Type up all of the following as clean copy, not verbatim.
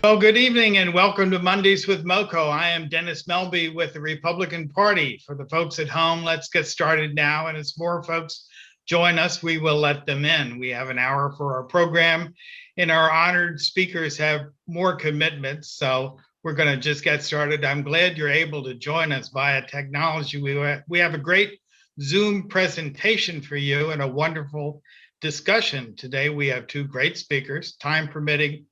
Well, good evening and welcome to Mondays with MoCo. I am Dennis Melby with the Republican Party. For the folks at home, let's get started now. And as more folks join us, we will let them in. We have an hour for our program and our honored speakers have more commitments. So we're going to just get started. I'm glad you're able to join us via technology. We have a great Zoom presentation for you and a wonderful discussion. Today, we have two great speakers, time permitting.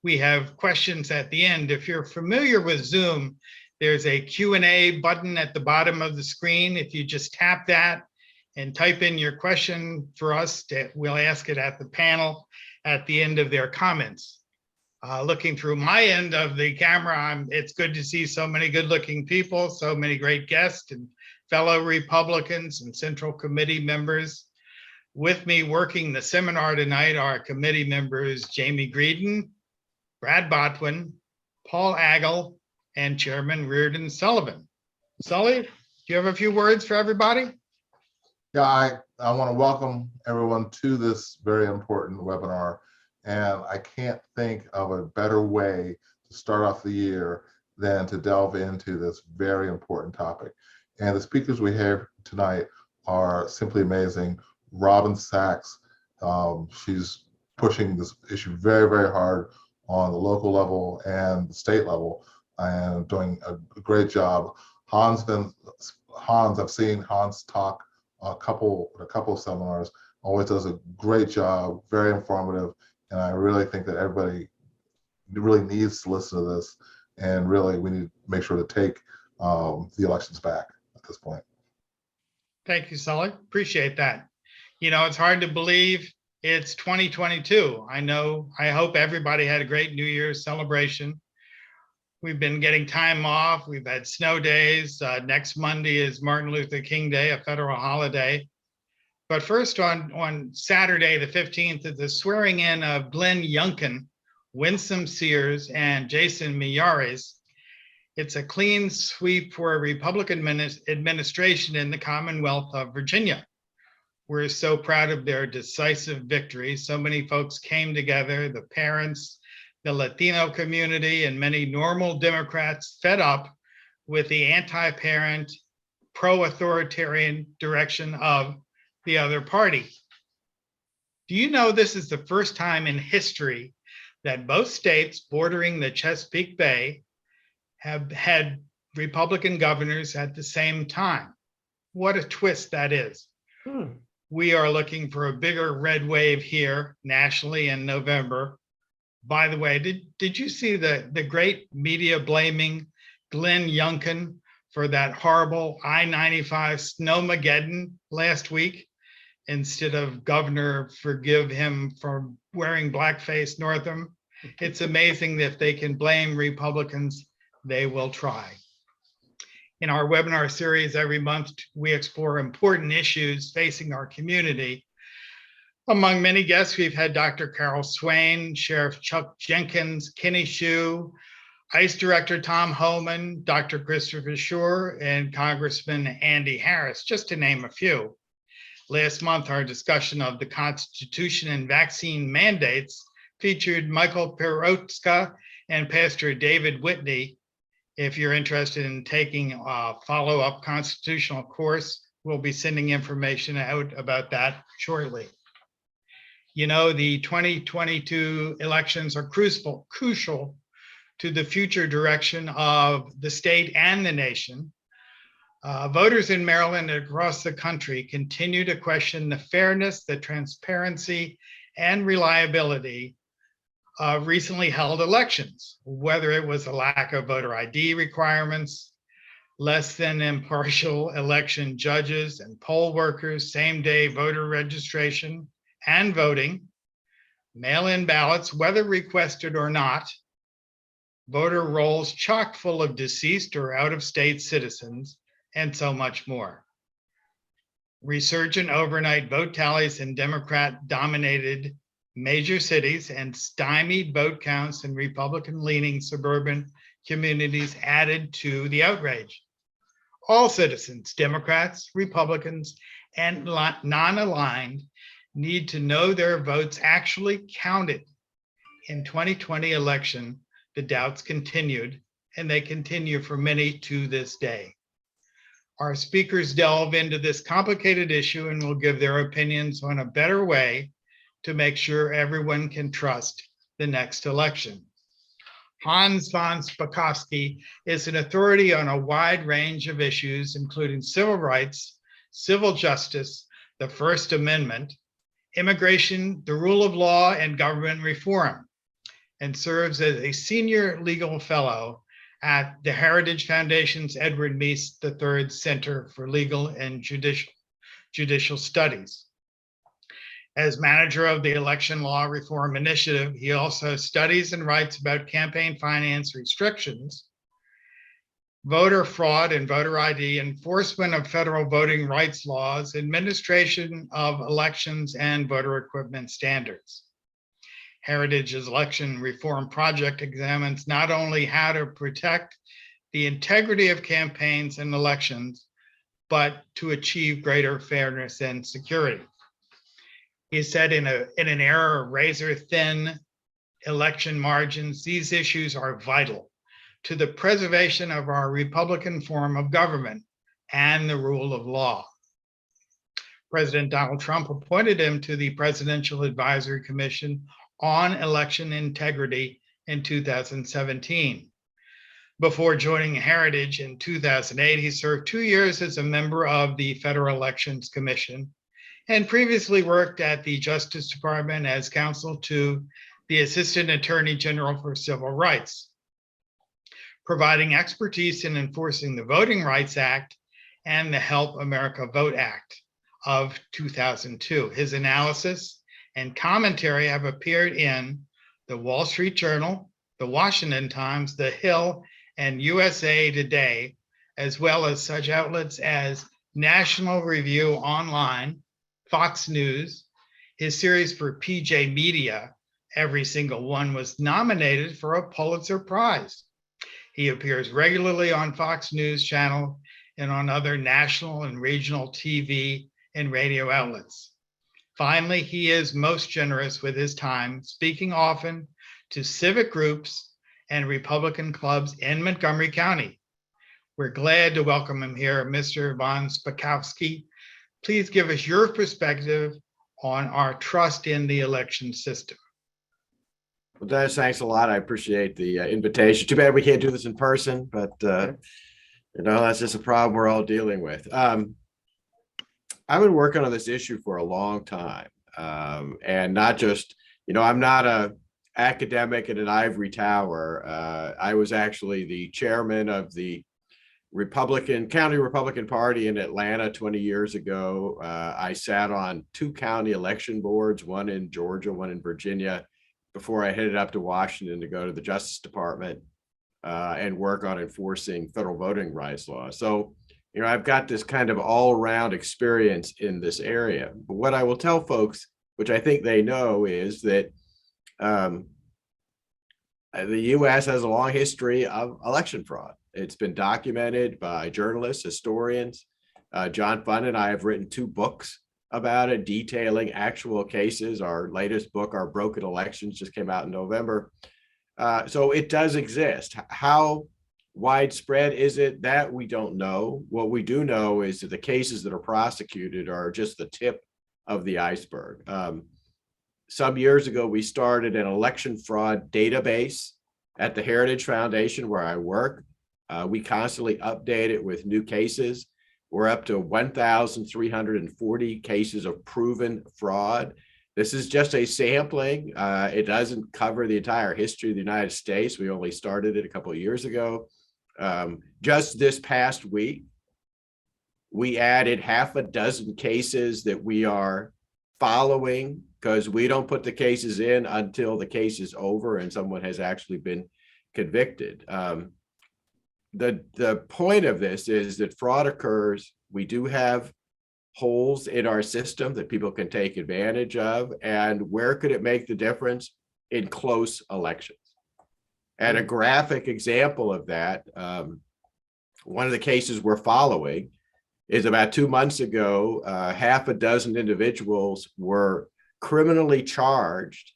We have questions at the end. If you're familiar with Zoom, there's a Q&A button at the bottom of the screen. If you just tap that and type in your question for us, we'll ask it at the panel at the end of their comments. Looking through my end of the camera, it's good to see so many good-looking people, so many great guests and fellow Republicans and Central Committee members. With me working the seminar tonight are committee members Jamie Greedon, Brad Botwin, Paul Agel, and Chairman Reardon Sullivan. Sully, do you have a few words for everybody? Yeah, I want to welcome everyone to this very important webinar. And I can't think of a better way to start off the year than to delve into this very important topic. And the speakers we have tonight are simply amazing. Robyn Sachs, she's pushing this issue very, very hard on the local level and the state level, and doing a great job. I've seen Hans talk a couple of seminars, always does a great job, very informative, and I really think that everybody really needs to listen to this, and really we need to make sure to take the elections back at this point. Thank you, Sully. Appreciate that. You know, it's hard to believe it's 2022. I hope everybody had a great New Year's celebration. We've been getting time off. We've had snow days. Next Monday is Martin Luther King Day, a federal holiday. But first on Saturday, the 15th, is the swearing in of Glenn Youngkin, Winsome Sears, and Jason Miyares. It's a clean sweep for a Republican administration in the Commonwealth of Virginia. We're so proud of their decisive victory. So many folks came together, the parents, the Latino community, and many normal Democrats fed up with the anti-parent, pro-authoritarian direction of the other party. Do you know this is the first time in history that both states bordering the Chesapeake Bay have had Republican governors at the same time? What a twist that is. We are looking for a bigger red wave here nationally in November. By the way, did you see the great media blaming Glenn Youngkin for that horrible I-95 snowmageddon last week? Instead of governor, forgive him for wearing blackface, Northam. It's amazing that if they can blame Republicans, they will try. In our webinar series every month, we explore important issues facing our community. Among many guests, we've had Dr. Carol Swain, Sheriff Chuck Jenkins, Kenny Shue, ICE Director Tom Homan, Dr. Christopher Schur, and Congressman Andy Harris, just to name a few. Last month, our discussion of the Constitution and vaccine mandates featured Michael Perotzka and Pastor David Whitney. If you're interested in taking a follow-up constitutional course, we'll be sending information out about that shortly. You know, the 2022 elections are crucial to the future direction of the state and the nation. Voters in Maryland and across the country continue to question the fairness, the transparency, and reliability of recently held elections, whether it was a lack of voter ID requirements, less than impartial election judges and poll workers, same-day voter registration and voting, mail-in ballots, whether requested or not, voter rolls chock full of deceased or out-of-state citizens, and so much more. Resurgent overnight vote tallies in Democrat-dominated major cities and stymied vote counts in Republican-leaning suburban communities added to the outrage. All citizens, Democrats, Republicans, and non-aligned, need to know their votes actually counted in 2020 election the doubts continued, and they continue for many to this day. Our speakers delve into this complicated issue and will give their opinions on a better way to make sure everyone can trust the next election. Hans von Spakovsky is an authority on a wide range of issues, including civil rights, civil justice, the First Amendment, immigration, the rule of law, and government reform, and serves as a senior legal fellow at the Heritage Foundation's Edward Meese III Center for Legal and Judicial Studies. As manager of the Election Law Reform Initiative, he also studies and writes about campaign finance restrictions, voter fraud and voter ID, enforcement of federal voting rights laws, administration of elections, and voter equipment standards. Heritage's Election Reform Project examines not only how to protect the integrity of campaigns and elections, but to achieve greater fairness and security. He said in an era of razor-thin election margins, these issues are vital to the preservation of our Republican form of government and the rule of law. President Donald Trump appointed him to the Presidential Advisory Commission on Election Integrity in 2017. Before joining Heritage in 2008, he served 2 years as a member of the Federal Elections Commission and previously worked at the Justice Department as counsel to the Assistant Attorney General for Civil Rights, providing expertise in enforcing the Voting Rights Act and the Help America Vote Act of 2002. His analysis and commentary have appeared in the Wall Street Journal, the Washington Times, The Hill, and USA Today, as well as such outlets as National Review Online, Fox News. His series for PJ Media, every single one, was nominated for a Pulitzer Prize. He appears regularly on Fox News Channel and on other national and regional TV and radio outlets. Finally, he is most generous with his time, speaking often to civic groups and Republican clubs in Montgomery County. We're glad to welcome him here, Mr. von Spakovsky. Please give us your perspective on our trust in the election system. Well, Dennis, thanks a lot. I appreciate the invitation. Too bad we can't do this in person, but that's just a problem we're all dealing with. I've been working on this issue for a long time, and not just, I'm not a academic in an ivory tower. I was actually the chairman of the County Republican Party in Atlanta 20 years ago. I sat on 2 county election boards, one in Georgia, one in Virginia, before I headed up to Washington to go to the Justice Department and work on enforcing federal voting rights laws. So, I've got this kind of all-around experience in this area. But what I will tell folks, which I think they know, is that the U.S. has a long history of election fraud. It's been documented by journalists, historians. John Fund and I have written 2 books about it, detailing actual cases. Our latest book, Our Broken Elections, just came out in November. So it does exist. How widespread is it? That we don't know. What we do know is that the cases that are prosecuted are just the tip of the iceberg. Some years ago, we started an election fraud database at the Heritage Foundation where I work. We constantly update it with new cases. We're up to 1,340 cases of proven fraud. This is just a sampling. It doesn't cover the entire history of the United States. We only started it a couple of years ago. Just this past week, we added 6 cases that we are following, because we don't put the cases in until the case is over and someone has actually been convicted. The point of this is that fraud occurs. We do have holes in our system that people can take advantage of. And where could it make the difference? In close elections. And a graphic example of that, one of the cases we're following is about 2 months ago, 6 individuals were criminally charged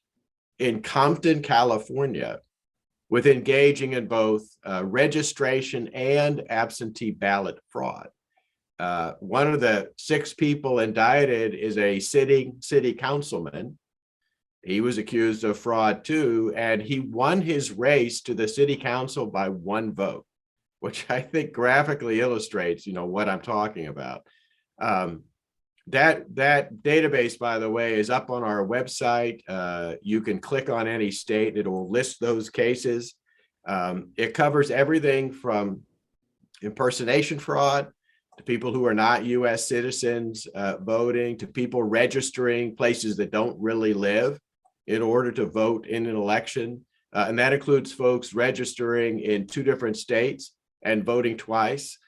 in Compton, California, with engaging in both registration and absentee ballot fraud. One of the 6 people indicted is a sitting city councilman. He was accused of fraud too, and he won his race to the city council by 1 vote, which I think graphically illustrates, what I'm talking about. That database, by the way, is up on our website. You can click on any state, it will list those cases. It covers everything from impersonation fraud to people who are not US citizens voting, to people registering places that don't really live in order to vote in an election. And that includes folks registering in 2 different states and voting twice.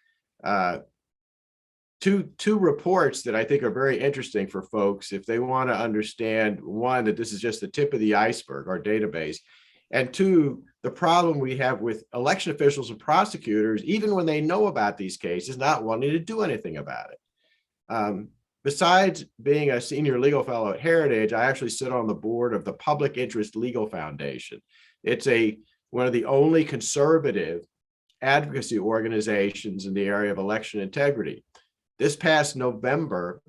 Two reports that I think are very interesting for folks if they want to understand, one, that this is just the tip of the iceberg, our database, and 2, the problem we have with election officials and prosecutors, even when they know about these cases, not wanting to do anything about it. Besides being a senior legal fellow at Heritage, I actually sit on the board of the Public Interest Legal Foundation. It's one of the only conservative advocacy organizations in the area of election integrity. This past November,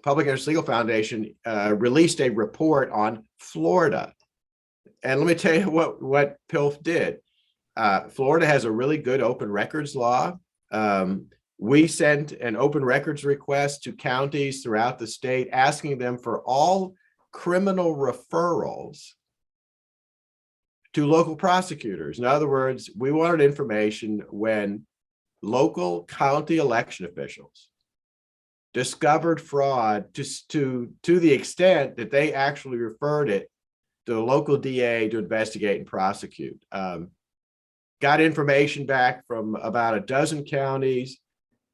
Public Interest Legal Foundation released a report on Florida. And let me tell you what PILF did. Florida has a really good open records law. We sent an open records request to counties throughout the state, asking them for all criminal referrals to local prosecutors. In other words, we wanted information when local county election officials discovered fraud to the extent that they actually referred it to the local DA to investigate and prosecute. Got information back from about a dozen counties.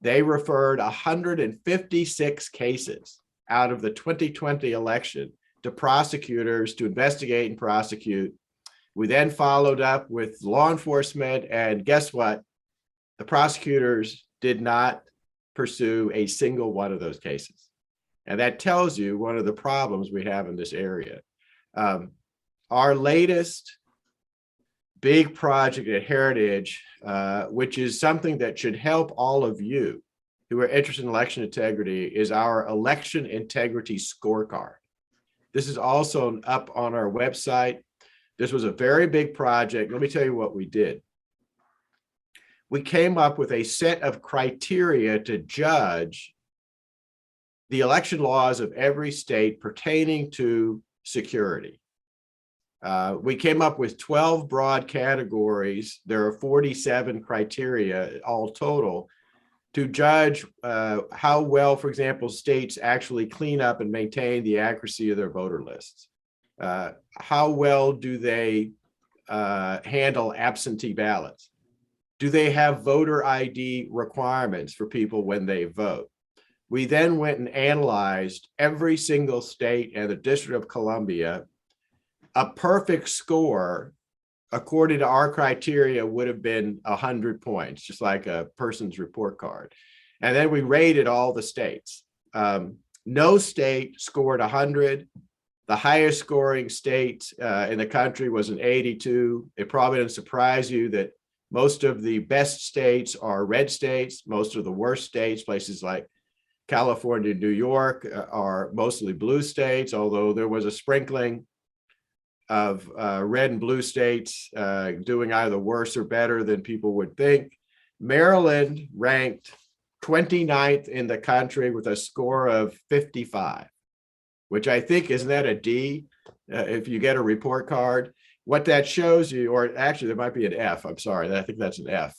They referred 156 cases out of the 2020 election to prosecutors to investigate and prosecute. We then followed up with law enforcement, and guess what? The prosecutors did not pursue a single one of those cases. And that tells you one of the problems we have in this area. Our latest big project at Heritage, which is something that should help all of you who are interested in election integrity, is our election integrity scorecard. This is also up on our website. This was a very big project. Let me tell you what we did. We came up with a set of criteria to judge the election laws of every state pertaining to security. We came up with 12 broad categories. There are 47 criteria all total to judge how well, for example, states actually clean up and maintain the accuracy of their voter lists. How well do they handle absentee ballots? Do they have voter ID requirements for people when they vote? We then went and analyzed every single state and the District of Columbia. A perfect score, according to our criteria, would have been 100 points, just like a person's report card. And then we rated all the states. No state scored 100. The highest scoring state in the country was an 82. It probably doesn't surprise you that most of the best states are red states. Most of the worst states, places like California, New York, are mostly blue states, although there was a sprinkling of red and blue states doing either worse or better than people would think. Maryland ranked 29th in the country with a score of 55, which I think, isn't that a D if you get a report card? What that shows you, or actually there might be an F, I'm sorry, I think that's an F.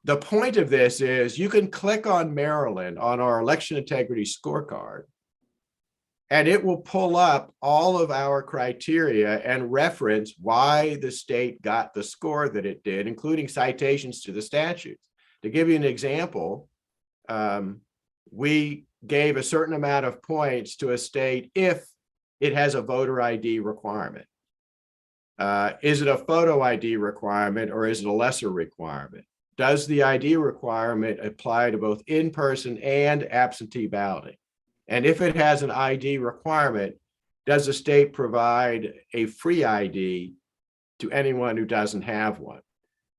The point of this is you can click on Maryland on our election integrity scorecard, and it will pull up all of our criteria and reference why the state got the score that it did, including citations to the statutes. To give you an example, we gave a certain amount of points to a state if it has a voter ID requirement. Is it a photo ID requirement, or is it a lesser requirement? Does the ID requirement apply to both in-person and absentee balloting? And if it has an ID requirement, does the state provide a free ID to anyone who doesn't have one.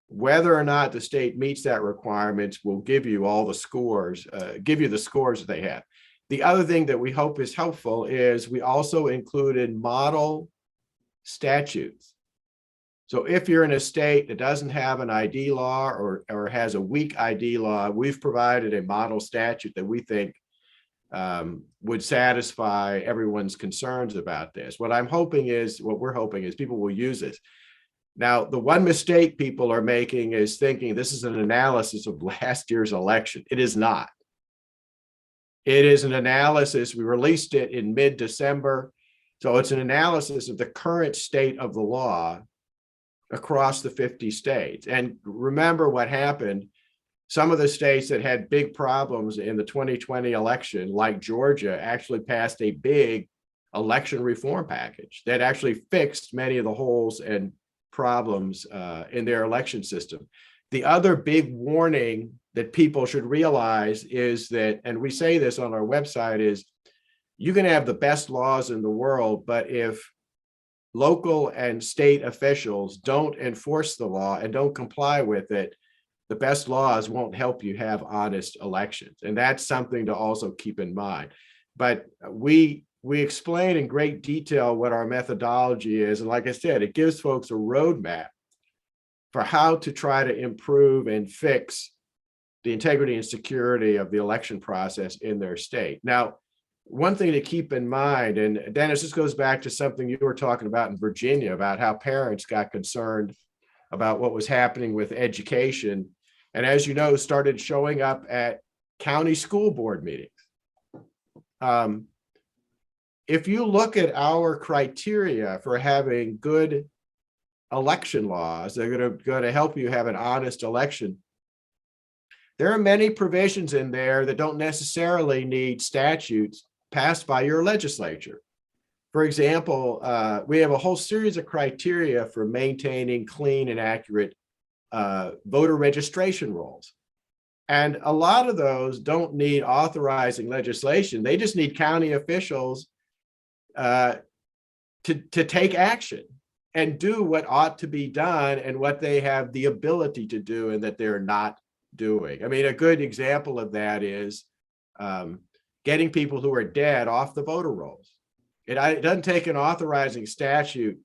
Whether or not the state meets that requirement will give you all the scores, give you the scores that they have. The other thing that we hope is helpful is we also included model statutes. So if you're in a state that doesn't have an ID law or has a weak ID law, we've provided a model statute that we think would satisfy everyone's concerns about this. What we're hoping is people will use this. Now, the one mistake people are making is thinking this is an analysis of last year's election. It is not. It is an analysis. We released it in mid-December. So it's an analysis of the current state of the law across the 50 states. And remember what happened. Some of the states that had big problems in the 2020 election, like Georgia, actually passed a big election reform package that actually fixed many of the holes and problems in their election system. The other big warning that people should realize is that, and we say this on our website, is you can have the best laws in the world, but if local and state officials don't enforce the law and don't comply with it, the best laws won't help you have honest elections. And that's something to also keep in mind. But we explain in great detail what our methodology is. And like I said, it gives folks a roadmap for how to try to improve and fix the integrity and security of the election process in their state. Now, one thing to keep in mind, and Dennis, this goes back to something you were talking about in Virginia, about how parents got concerned about what was happening with education. And as you know, started showing up at county school board meetings. If you look at our criteria for having good election laws, they're going to help you have an honest election. There are many provisions in there that don't necessarily need statutes passed by your legislature. For example, we have a whole series of criteria for maintaining clean and accurate voter registration rolls. And a lot of those don't need authorizing legislation. They just need county officials to take action and do what ought to be done and what they have the ability to do and that they're not doing. I mean, a good example of that is getting people who are dead off the voter rolls. It doesn't take an authorizing statute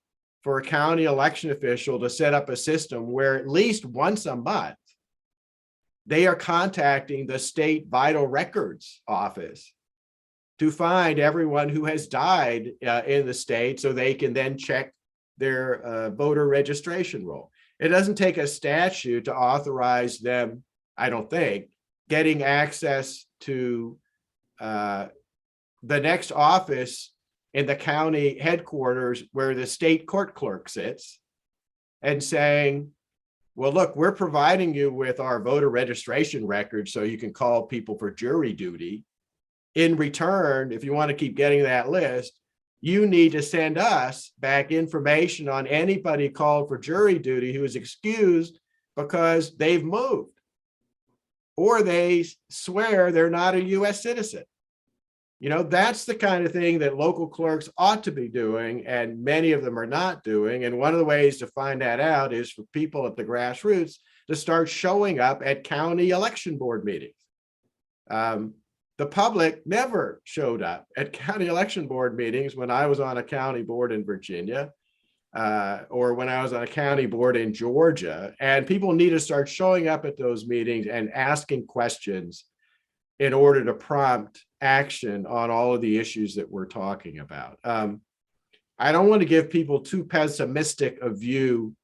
for a county election official to set up a system where at least once a month, they are contacting the state vital records office to find everyone who has died in the state so they can then check their voter registration roll. It doesn't take a statute to authorize them, I don't think, getting access to the next office in the county headquarters where the state court clerk sits and saying, well, look, we're providing you with our voter registration record so you can call people for jury duty. In return, if you want to keep getting that list, you need to send us back information on anybody called for jury duty who is excused because they've moved or they swear they're not a US citizen. You know, that's the kind of thing that local clerks ought to be doing, and many of them are not doing. And one of the ways to find that out is for people at the grassroots to start showing up at county election board meetings. The public never showed up at county election board meetings when I was on a county board in Virginia or when I was on a county board in Georgia. And people need to start showing up at those meetings and asking questions in order to prompt action on all of the issues that we're talking about. I don't want to give people too pessimistic a view,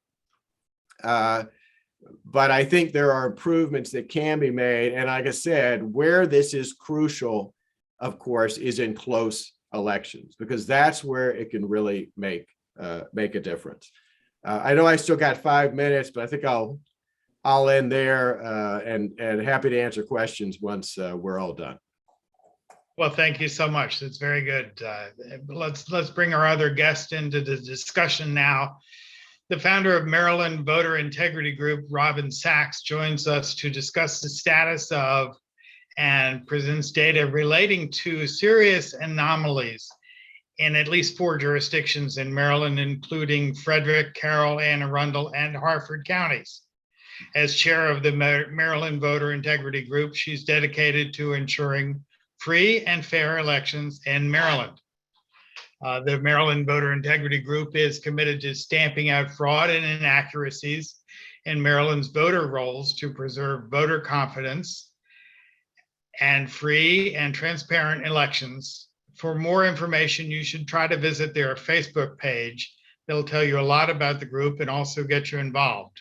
but I think there are improvements that can be made. And like I said, where this is crucial, of course, is in close elections, because that's where it can really make a difference. I know I still got 5 minutes, but I think I'll end there and happy to answer questions once we're all done. Well, thank you so much. That's very good. Let's bring our other guest into the discussion now. The founder of Maryland Voter Integrity Group, Robyn Sachs, joins us to discuss the status of and presents data relating to serious anomalies in at least 4 jurisdictions in Maryland, including Frederick, Carroll, Anne Arundel, and Harford counties. As chair of the Maryland Voter Integrity Group, she's dedicated to ensuring free and fair elections in Maryland. The Maryland Voter Integrity Group is committed to stamping out fraud and inaccuracies in Maryland's voter rolls to preserve voter confidence and free and transparent elections. For more information, you should try to visit their Facebook page. They'll tell you a lot about the group and also get you involved.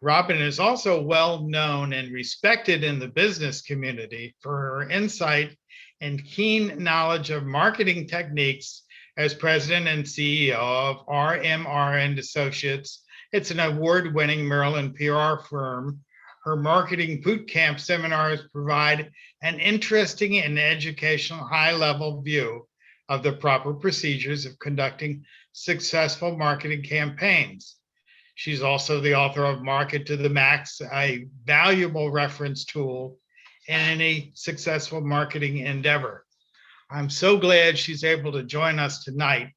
Robyn is also well known and respected in the business community for her insight and keen knowledge of marketing techniques as president and CEO of RMR and Associates. It's an award-winning Maryland PR firm. Her marketing boot camp seminars provide an interesting and educational high-level view of the proper procedures of conducting successful marketing campaigns. She's also the author of Market to the Max, a valuable reference tool in any successful marketing endeavor. I'm so glad she's able to join us tonight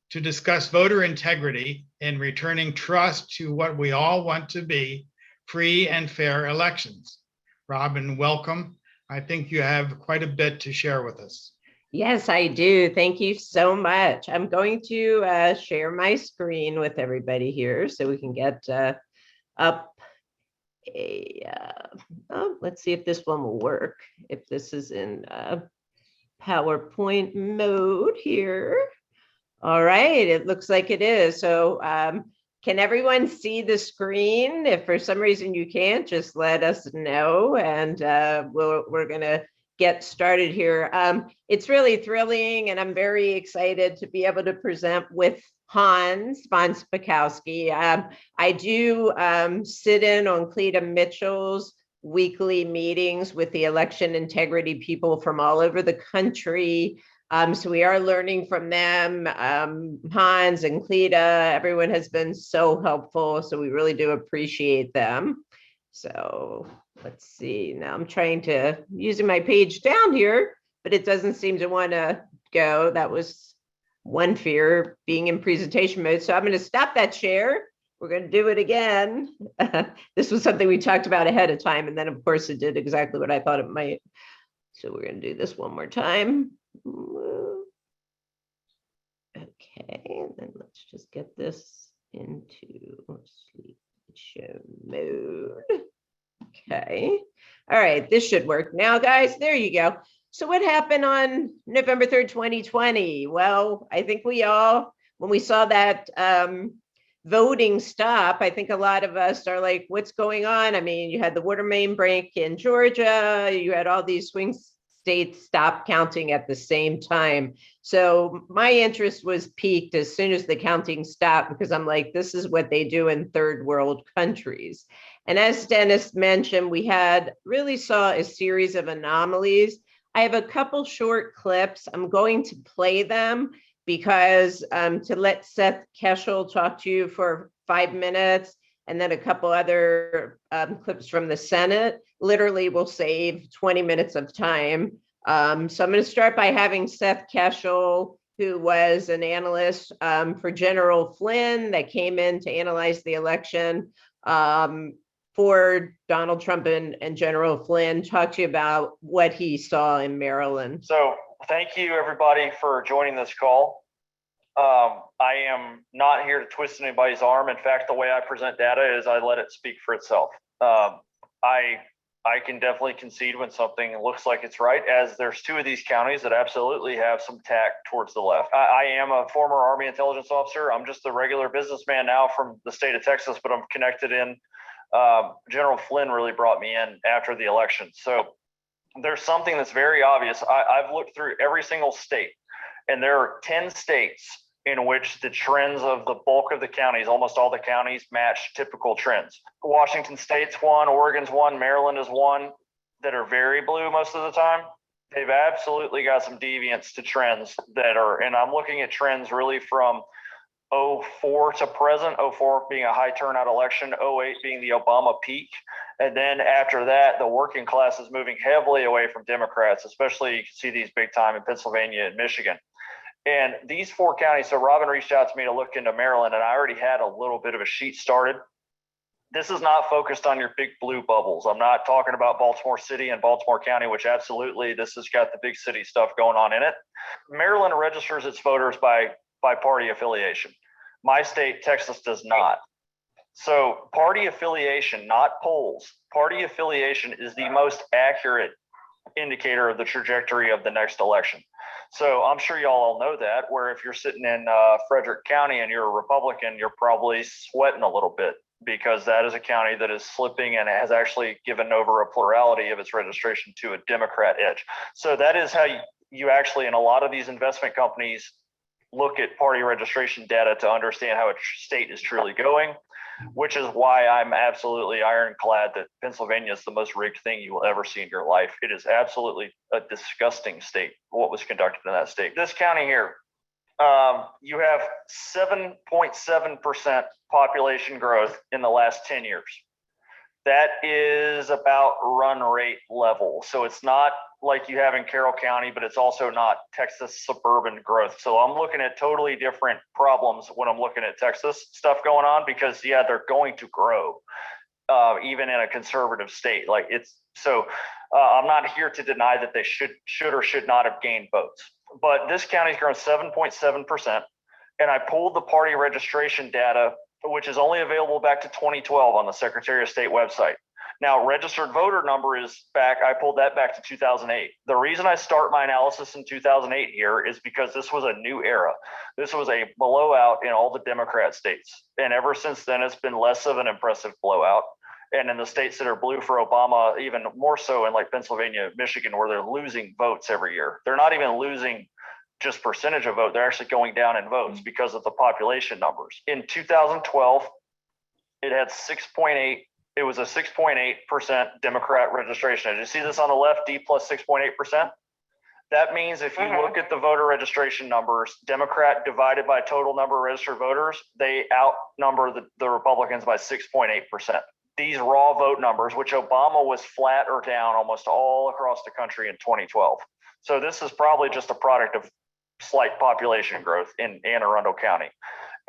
to discuss voter integrity and returning trust to what we all want to be, free and fair elections. Robyn, welcome. I think you have quite a bit to share with us. Yes, I do. Thank you so much. I'm going to share my screen with everybody here so we can get up let's see if this one will work. If this is in PowerPoint mode here. All right, it looks like it is. So can everyone see the screen? If for some reason you can't, just let us know, and we're gonna get started here. It's really thrilling, and I'm very excited to be able to present with Hans von Spakovsky. I do sit in on Cleta Mitchell's weekly meetings with the election integrity people from all over the country. So we are learning from them. Hans and Cleta, everyone has been so helpful. So we really do appreciate them. So let's see. Now I'm trying to using my page down here, but it doesn't seem to want to go. That was one fear, being in presentation mode. So I'm going to stop that share. We're going to do it again. This was something we talked about ahead of time. And then of course it did exactly what I thought it might. So we're going to do this one more time. Okay, then let's just get this into slideshow mode. Okay, all right, this should work now, guys. There you go. So what happened on November 3rd, 2020? Well, I think we all, when we saw that voting stop, I think a lot of us are like, what's going on? I mean, you had the water main break in Georgia, you had all these swing states stop counting at the same time. So my interest was piqued as soon as the counting stopped, because I'm like, this is what they do in third world countries. And as Dennis mentioned, we really saw a series of anomalies. I have a couple short clips. I'm going to play them because to let Seth Keshel talk to you for 5 minutes, and then a couple other clips from the Senate literally will save 20 minutes of time. So I'm going to start by having Seth Keshel, who was an analyst for General Flynn that came in to analyze the election for Donald Trump and General Flynn, talk to you about what he saw in Maryland. So thank you everybody for joining this call. I am not here to twist anybody's arm. In fact, the way I present data is I let it speak for itself. I can definitely concede when something looks like it's right, as there's 2 of these counties that absolutely have some tack towards the left. I am a former Army intelligence officer. I'm just a regular businessman now from the state of Texas, but I'm connected in. General Flynn really brought me in after the election. So there's something that's very obvious. I've looked through every single state, and there are 10 states in which the trends of the bulk of the counties, almost all the counties, match typical trends. Washington State's one, Oregon's one, Maryland is one, that are very blue most of the time. They've absolutely got some deviance to trends that are, and I'm looking at trends really from 04 to present, 04 being a high turnout election, 08 being the Obama peak. And then after that, the working class is moving heavily away from Democrats, especially you can see these big time in Pennsylvania and Michigan. And these 4 counties, so Robyn reached out to me to look into Maryland, and I already had a little bit of a sheet started. This is not focused on your big blue bubbles. I'm not talking about Baltimore City and Baltimore County, which absolutely this has got the big city stuff going on in it. Maryland registers its voters by party affiliation. My state, Texas, does not. So party affiliation, not polls, party affiliation is the most accurate indicator of the trajectory of the next election. So I'm sure y'all all know that, where if you're sitting in Frederick County and you're a Republican, you're probably sweating a little bit, because that is a county that is slipping and has actually given over a plurality of its registration to a Democrat edge. So that is how you actually, in a lot of these investment companies, look at party registration data to understand how a state is truly going, which is why I'm absolutely ironclad that Pennsylvania is the most rigged thing you will ever see in your life. It is absolutely a disgusting state, what was conducted in that state. This county here, you have 7.7% population growth in the last 10 years. That is about run rate level. So it's not like you have in Carroll County, but it's also not Texas suburban growth. So I'm looking at totally different problems when I'm looking at Texas stuff going on, because yeah, they're going to grow even in a conservative state. Like it's so I'm not here to deny that they should or should not have gained votes, but this county's grown 7.7%. And I pulled the party registration data, which is only available back to 2012 on the Secretary of State website. Now, registered voter number is back. I pulled that back to 2008. The reason I start my analysis in 2008 here is because this was a new era. This was a blowout in all the Democrat states. And ever since then, it's been less of an impressive blowout. And in the states that are blue for Obama, even more so in like Pennsylvania, Michigan, where they're losing votes every year. They're not even losing just percentage of vote, they're actually going down in votes because of the population numbers. In 2012, it had 6.8, it was a 6.8% Democrat registration. Did you see this on the left, D plus 6.8%? That means if you look at the voter registration numbers, Democrat divided by total number of registered voters, they outnumber the Republicans by 6.8%. These raw vote numbers, which Obama was flat or down almost all across the country in 2012. So this is probably just a product of slight population growth in Anne Arundel County.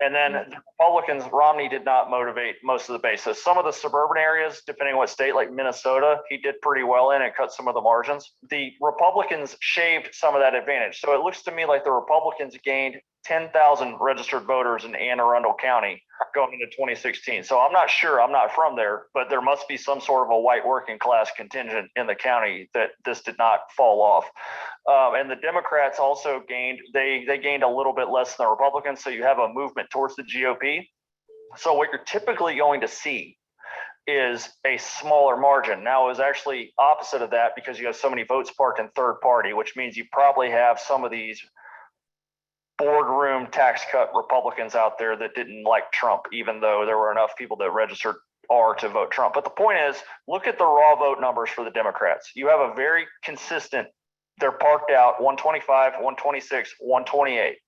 And then the Republicans, Romney did not motivate most of the bases. Some of the suburban areas, depending on what state, like Minnesota, he did pretty well in and cut some of the margins. The Republicans shaved some of that advantage. So it looks to me like the Republicans gained 10,000 registered voters in Anne Arundel County going into 2016. So I'm not sure, I'm not from there, but there must be some sort of a white working class contingent in the county that this did not fall off. And the Democrats also gained, they gained a little bit less than the Republicans. So you have a movement towards the GOP. So what you're typically going to see is a smaller margin. Now it was actually opposite of that because you have so many votes parked in third party, which means you probably have some of these boardroom tax cut Republicans out there that didn't like Trump, even though there were enough people that registered R to vote Trump. But the point is, look at the raw vote numbers for the Democrats. You have a very consistent, they're parked out 125, 126, 128.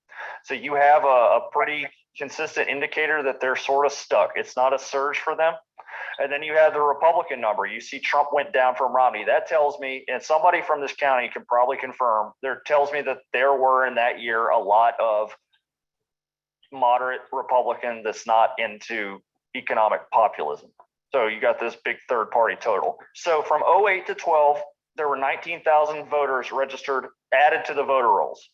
So you have a pretty consistent indicator that they're sort of stuck. It's not a surge for them. And then you have the Republican number. You see Trump went down from Romney. That tells me, and somebody from this county can probably confirm, there tells me that there were in that year a lot of moderate Republican that's not into economic populism. So you got this big third party total. So from 08 to 12, there were 19,000 voters registered, added to the voter rolls.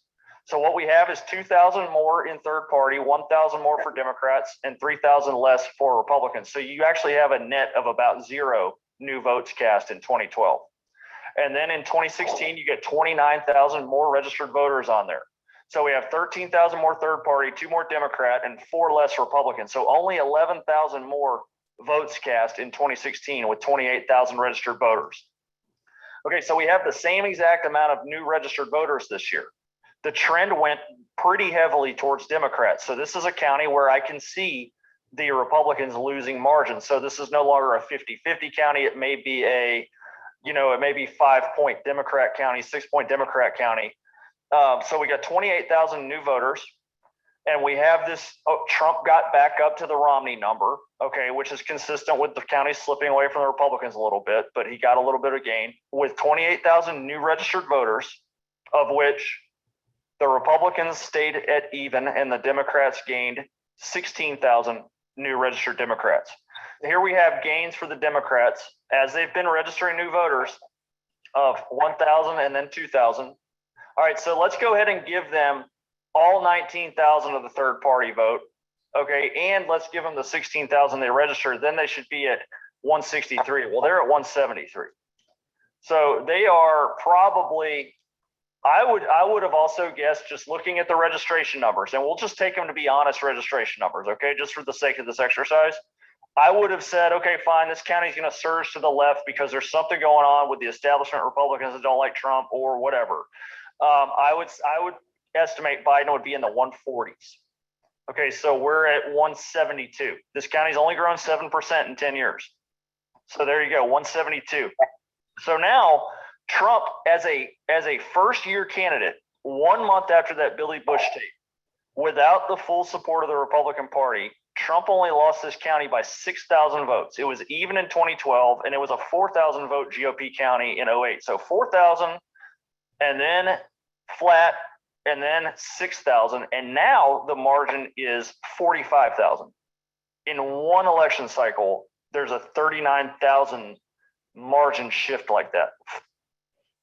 So what we have is 2,000 more in third party, 1,000 more for Democrats, and 3,000 less for Republicans. So you actually have a net of about 0 new votes cast in 2012. And then in 2016, you get 29,000 more registered voters on there. So we have 13,000 more third party, 2 more Democrat, and 4 less Republican. So only 11,000 more votes cast in 2016 with 28,000 registered voters. Okay, so we have the same exact amount of new registered voters this year. The trend went pretty heavily towards Democrats. So this is a county where I can see the Republicans losing margins. So this is no longer a 50-50 county. It may be a, it may be 5-point Democrat county, 6-point Democrat county. So we got 28,000 new voters. And we have this, Trump got back up to the Romney number, okay, which is consistent with the county slipping away from the Republicans a little bit, but he got a little bit of gain with 28,000 new registered voters, of which The Republicans stayed at even, and the Democrats gained 16,000 new registered Democrats. Here we have gains for the Democrats as they've been registering new voters of 1,000 and then 2,000. All right, so let's go ahead and give them all 19,000 of the third party vote. Okay, and let's give them the 16,000 they registered. Then they should be at 163. Well, they're at 173. So they are probably, I would have also guessed, just looking at the registration numbers, and we'll just take them to be honest registration numbers, okay, just for the sake of this exercise. I would have said, okay, fine, this county's going to surge to the left because there's something going on with the establishment Republicans that don't like Trump or whatever. I would estimate Biden would be in the 140s. Okay, so we're at 172. This county's only grown 7% in 10 years. So there you go, 172. So now Trump, as a first-year candidate, 1 month after that Billy Bush tape, without the full support of the Republican Party, Trump only lost this county by 6,000 votes. It was even in 2012, and it was a 4,000 vote GOP county in 08. So 4,000, and then flat, and then 6,000, and now the margin is 45,000. In one election cycle, there's a 39,000 margin shift like that.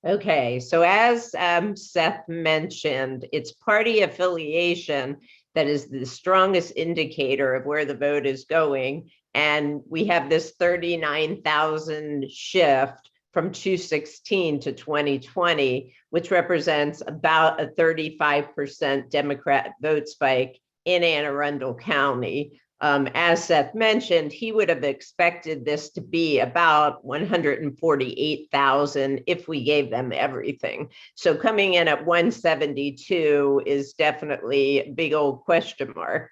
Okay, so as Seth mentioned, it's party affiliation that is the strongest indicator of where the vote is going. And we have this 39,000 shift from 2016 to 2020, which represents about a 35% Democrat vote spike in Anne Arundel County. As Seth mentioned, he would have expected this to be about 148,000 if we gave them everything. So coming in at 172 is definitely a big old question mark.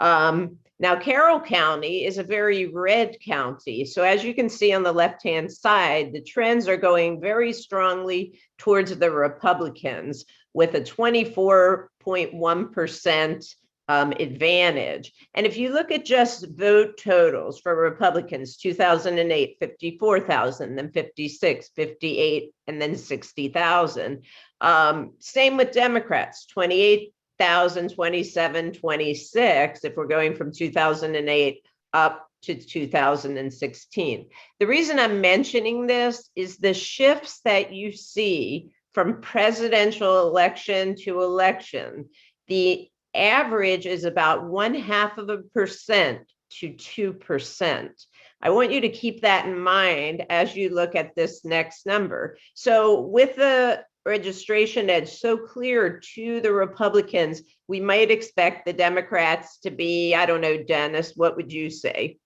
Now, Carroll County is a very red county. So as you can see on the left-hand side, the trends are going very strongly towards the Republicans with a 24.1% advantage. And if you look at just vote totals for Republicans, 2008, 54,000, then 56, 58, and then 60,000. Same with Democrats, 28,000, 27, 26, if we're going from 2008 up to 2016. The reason I'm mentioning this is the shifts that you see from presidential election to election. The average is about 0.5% to 2%. I want you to keep that in mind as you look at this next number. So with the registration edge so clear to the Republicans, we might expect the Democrats to be, I don't know, Dennis, what would you say?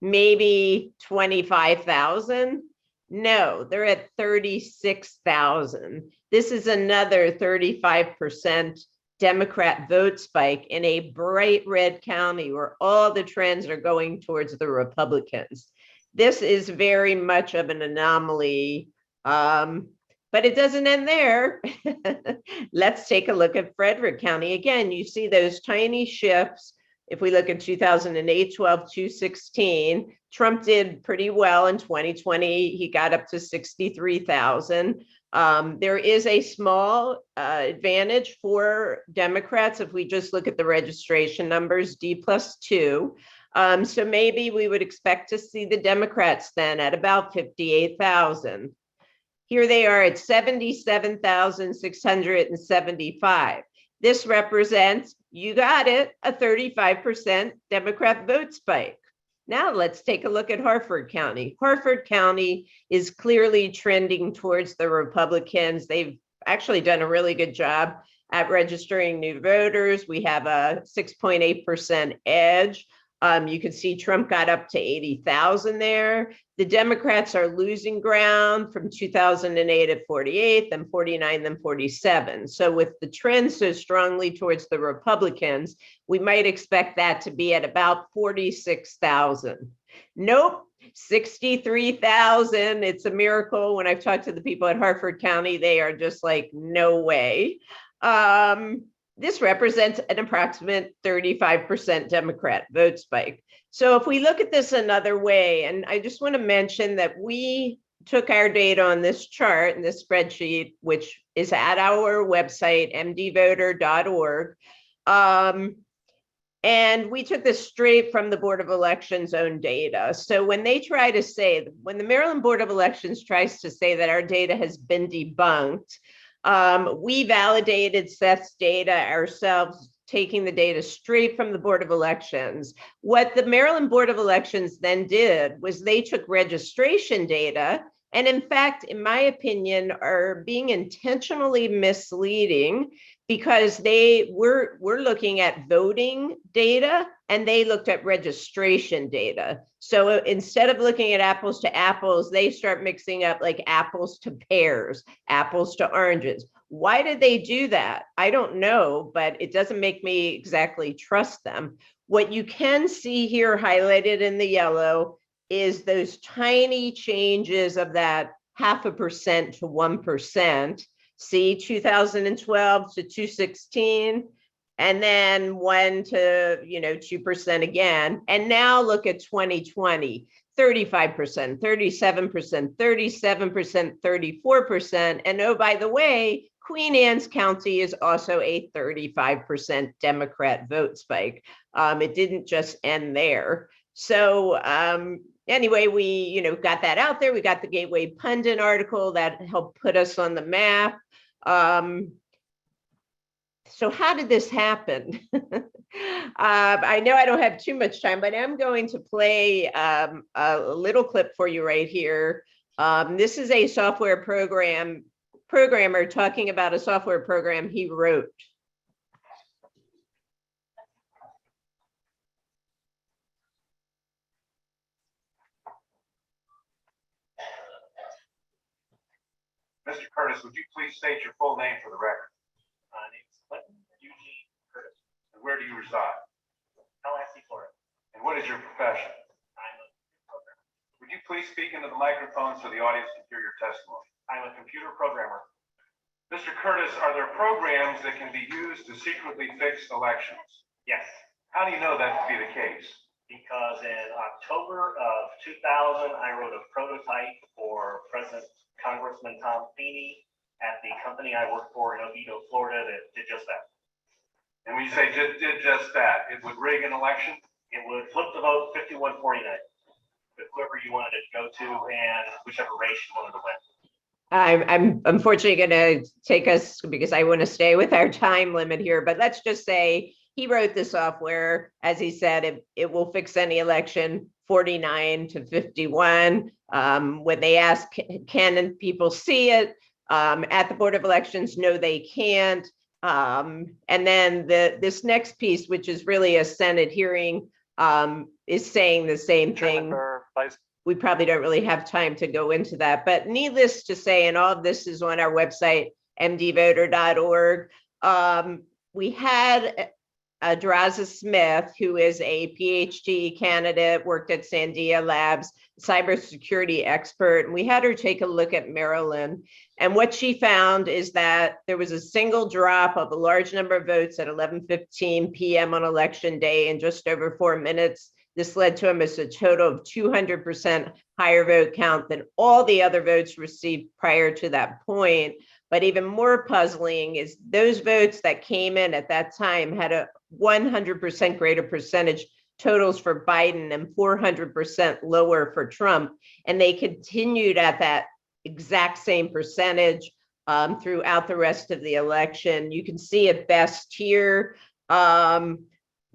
Maybe 25,000? No, they're at 36,000. This is another 35% Democrat vote spike in a bright red county where all the trends are going towards the Republicans. This is very much of an anomaly, but it doesn't end there. Let's take a look at Frederick County. Again, you see those tiny shifts. If we look at 2008, 12, 2016, Trump did pretty well in 2020. He got up to 63,000. There is a small advantage for Democrats if we just look at the registration numbers, D+2. So maybe we would expect to see the Democrats then at about 58,000. Here they are at 77,675. This represents, you got it, a 35% Democrat vote spike. Now let's take a look at Harford County. Harford County is clearly trending towards the Republicans. They've actually done a really good job at registering new voters. We have a 6.8% edge. You can see Trump got up to 80,000 there. The Democrats are losing ground from 2008 at 48, then 49, then 47. So with the trend so strongly towards the Republicans, we might expect that to be at about 46,000. Nope, 63,000. It's a miracle. When I've talked to the people at Harford County, they are just like, no way. This represents an approximate 35% Democrat vote spike. So if we look at this another way, and I just want to mention that we took our data on this chart and this spreadsheet, which is at our website, mdvoter.org. And we took this straight from the Board of Elections' own data. So when they try to say, when the Maryland Board of Elections tries to say that our data has been debunked, we validated Seth's data ourselves, taking the data straight from the Board of Elections. What the Maryland Board of Elections then did was they took registration data, and in fact, in my opinion, are being intentionally misleading, because we're looking at voting data and they looked at registration data. So instead of looking at apples to apples, they start mixing up like apples to pears, apples to oranges. Why did they do that? I don't know, but it doesn't make me exactly trust them. What you can see here highlighted in the yellow is those tiny changes of that 0.5% to 1%. See, 2012 to 2016, and then 1 to 2% again. And now look at 2020, 35%, 37%, 37%, 34%. And oh, by the way, Queen Anne's County is also a 35% Democrat vote spike. It didn't just end there. So anyway, we got that out there. We got the Gateway Pundit article that helped put us on the map. So how did this happen? I know I don't have too much time, but I'm going to play a little clip for you right here. This is a software programmer talking about a software program he wrote. Mr. Curtis, would you please state your full name for the record? My name is Clinton Eugene Curtis, And where do you reside? Tallahassee, Florida. And what is your profession? I'm a programmer. Would you please speak into the microphone so the audience can hear your testimony? I'm a computer programmer. Mr. Curtis, are there programs that can be used to secretly fix elections? Yes, How do you know that to be the case? because in October of 2000, I wrote a prototype for President Congressman Tom Feeney at the company I work for in Oviedo, Florida, that did just that. And when you say did just that, it would rig an election? It would flip the vote 51-49 with whoever you wanted it to go to and whichever race you wanted to win. I'm unfortunately going to take us, because I want to stay with our time limit here, but let's just say he wrote the software. As he said, it will fix any election 49 to 51. When they ask, can people see it at the Board of Elections? No, they can't. And then this next piece, which is really a Senate hearing, is saying the same thing. We probably don't really have time to go into that, but needless to say, and all of this is on our website, mdvoter.org. We had Draza Smith, who is a PhD candidate, worked at Sandia Labs, cybersecurity expert, and we had her take a look at Maryland. And what she found is that there was a single drop of a large number of votes at 11:15 p.m. on election day in just over 4 minutes. This led to almost a total of 200% higher vote count than all the other votes received prior to that point. But even more puzzling is those votes that came in at that time had a 100% greater percentage totals for Biden and 400% lower for Trump. And they continued at that exact same percentage throughout the rest of the election. You can see it best here.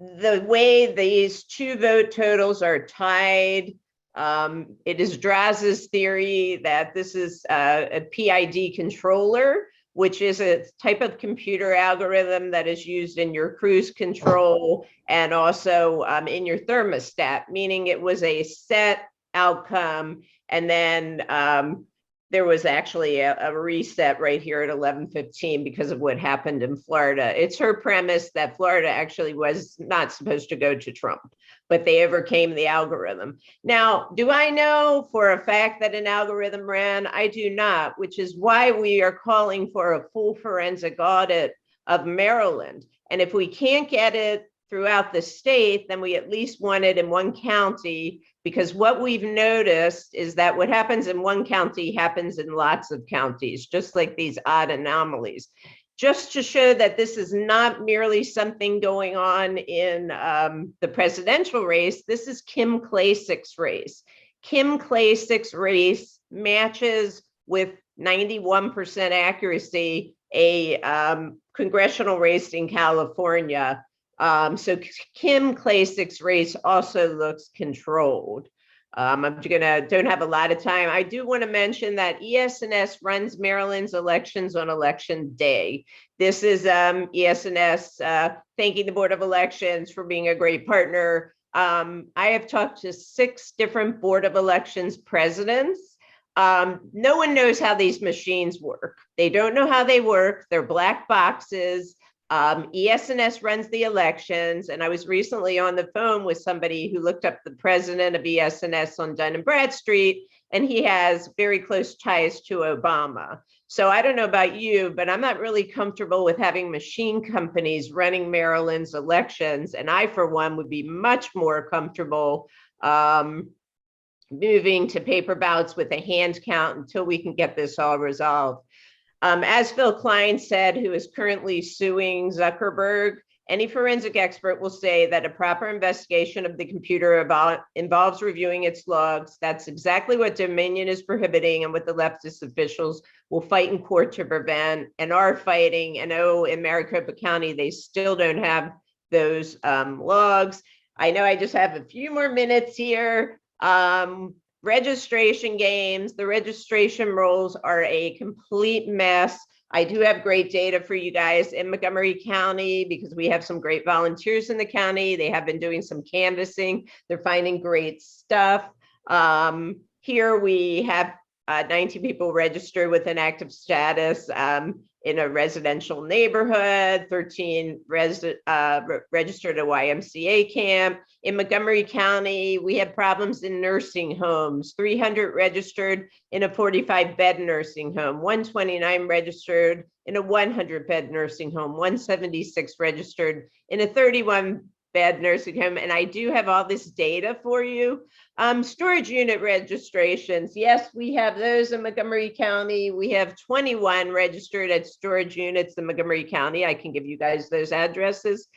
The way these two vote totals are tied, it is Draza's theory that this is a PID controller, which is a type of computer algorithm that is used in your cruise control and also in your thermostat, meaning it was a set outcome. And then there was actually a reset right here at 11:15 because of what happened in Florida. It's her premise that Florida actually was not supposed to go to Trump, but they overcame the algorithm. Now, do I know for a fact that an algorithm ran? I do not, which is why we are calling for a full forensic audit of Maryland. And if we can't get it throughout the state, then we at least want it in one county, because what we've noticed is that what happens in one county happens in lots of counties, just like these odd anomalies. Just to show that this is not merely something going on in the presidential race, this is Kim Klasich's race. Kim Klasich's race matches with 91% accuracy a congressional race in California. So Kim Klasich's race also looks controlled. Don't have a lot of time. I do want to mention that ES&S runs Maryland's elections on election day. This is ES&S thanking the Board of Elections for being a great partner. I have talked to 6 different Board of Elections presidents. No one knows how these machines work. They don't know how they work. They're black boxes. ES&S runs the elections, and I was recently on the phone with somebody who looked up the president of ES&S on Dun and Bradstreet, and he has very close ties to Obama. So I don't know about you, but I'm not really comfortable with having machine companies running Maryland's elections, and I, for one, would be much more comfortable moving to paper ballots with a hand count until we can get this all resolved. As Phil Klein said, who is currently suing Zuckerberg, any forensic expert will say that a proper investigation of the computer involves reviewing its logs. That's exactly what Dominion is prohibiting and what the leftist officials will fight in court to prevent and are fighting. And in Maricopa County, they still don't have those logs. I know I just have a few more minutes here. Registration games, the registration rolls are a complete mess. I do have great data for you guys in Montgomery County because we have some great volunteers in the county. They have been doing some canvassing. They're finding great stuff. Here we have 19 people registered with an active status in a residential neighborhood, 13 registered a YMCA camp. In Montgomery County, we have problems in nursing homes, 300 registered in a 45-bed nursing home, 129 registered in a 100-bed nursing home, 176 registered in a 31-bed nursing home. And I do have all this data for you. Storage unit registrations. Yes, we have those in Montgomery County. We have 21 registered at storage units in Montgomery County. I can give you guys those addresses.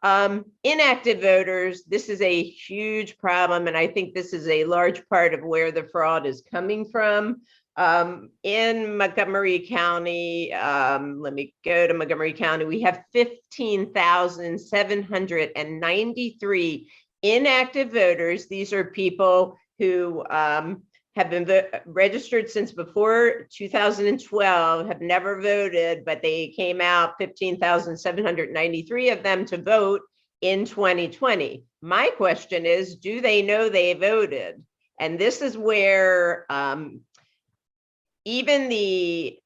Inactive voters, this is a huge problem, and I think this is a large part of where the fraud is coming from. In Montgomery County, let me go to Montgomery County, we have 15,793 inactive voters. These are people who have been registered since before 2012, have never voted, but they came out, 15,793 of them, to vote in 2020. My question is, do they know they voted? And this is where even the